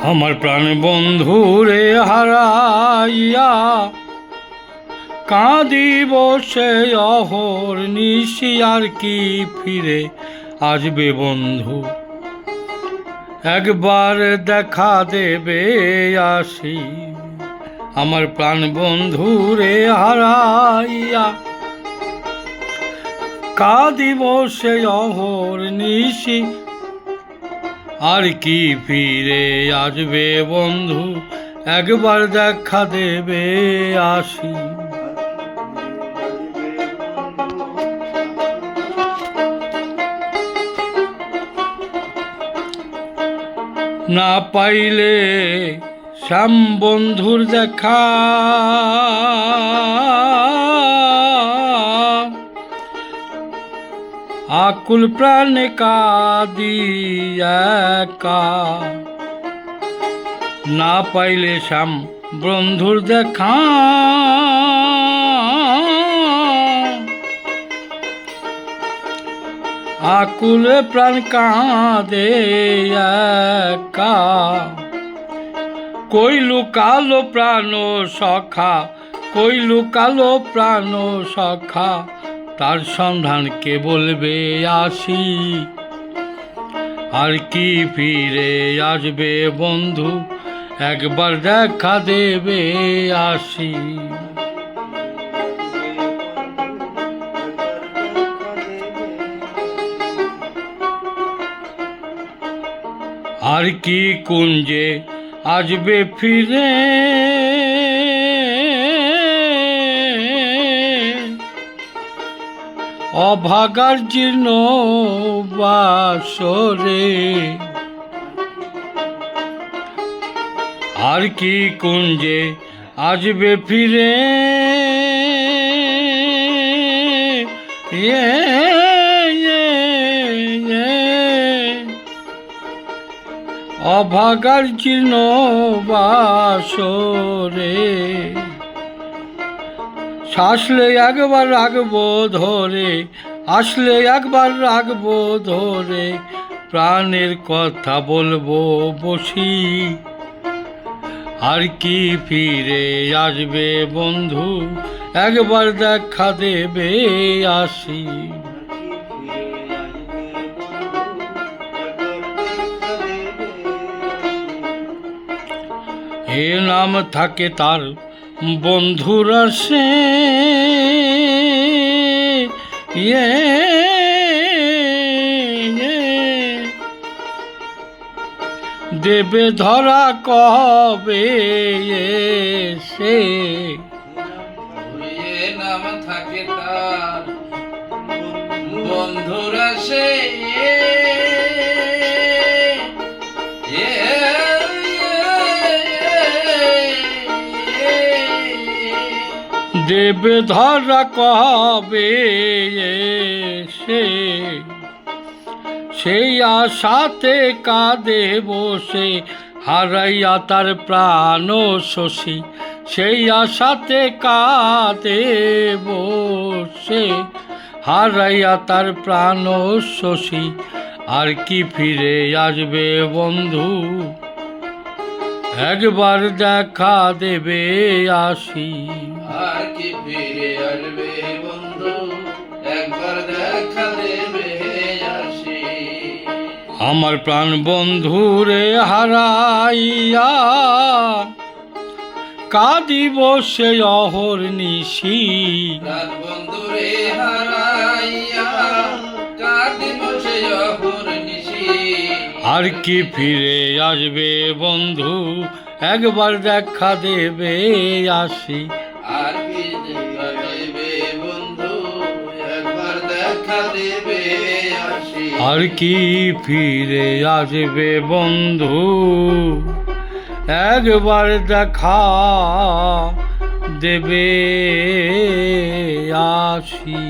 আমার প্রাণ বন্ধুরে হারাইয়া কাঁদিব সে অহর নিশি, আর কি ফিরে আসবে বন্ধু? একবার দেখা দেবে আসি। আমার প্রাণ বন্ধুরে হারাইয়া কাঁদিব সে অহর নিশি, আর কি ফিরে আসবে বন্ধু? একবার দেখা দেবে আসি। না পাইলে শ্যাম বন্ধুর দেখা, আকুল প্রাণে কাঁদি একা। না পাইলে শ্যাম বন্ধুর দেখা, আকুল প্রাণ কাঁদে একা। কই লুকালো প্রাণ সখা, কই লুকালো প্রাণ সখা, তার সন্ধান কে বলবে আসি। আর কি ফিরে আসবে বন্ধু? একবার দেখা দেবে আসি। আর কি কুঞ্জে আসবে ফিরে, অভাগার জীর্ণ বাসরে। আর কি কুঞ্জে আসবে ফিরে, অভাগার জীর্ণ বাসরে। আসলে একবার রাখবো ধরে, আসলে একবার রাখবো ধরে, প্রাণের কথা বলবো বসি। আর কি ফিরে আসবে বন্ধু? একবার দেখা দেবে আসি। এ নাম থাকে তার বন্ধুরা সে, দেবে ধরা কবে সে। নাম থাকে তার বন্ধুরা সে, দেবে ধরা কবে সে। সেই আশাতে কাঁদে বসে, হারাইয়া তার প্রাণ শশী। সেই আশাতে কাঁদে বসে, হারাইয়া তার প্রাণ শশী। আর কি ফিরে আসবে বন্ধু? একবার দেখা দেবে আসি। আর কি ফিরে আসবে বন্ধু? একবার দেখা দেবে আসি। আমার প্রাণ বন্ধুরে হারাইয়া কাঁদিব সে অহর নিশি। প্রাণ বন্ধুরে হারাইয়া কাঁদিব সে অহর নিশি। আর কি ফিরে আসবে বন্ধু? একবার দেখা দেবে আসি। আর কি দেখা দেবে বন্ধু? একবার দেখা দেবে আসি। আর কি ফিরে আসবে বন্ধু? একবার দেখা দেবে আসি।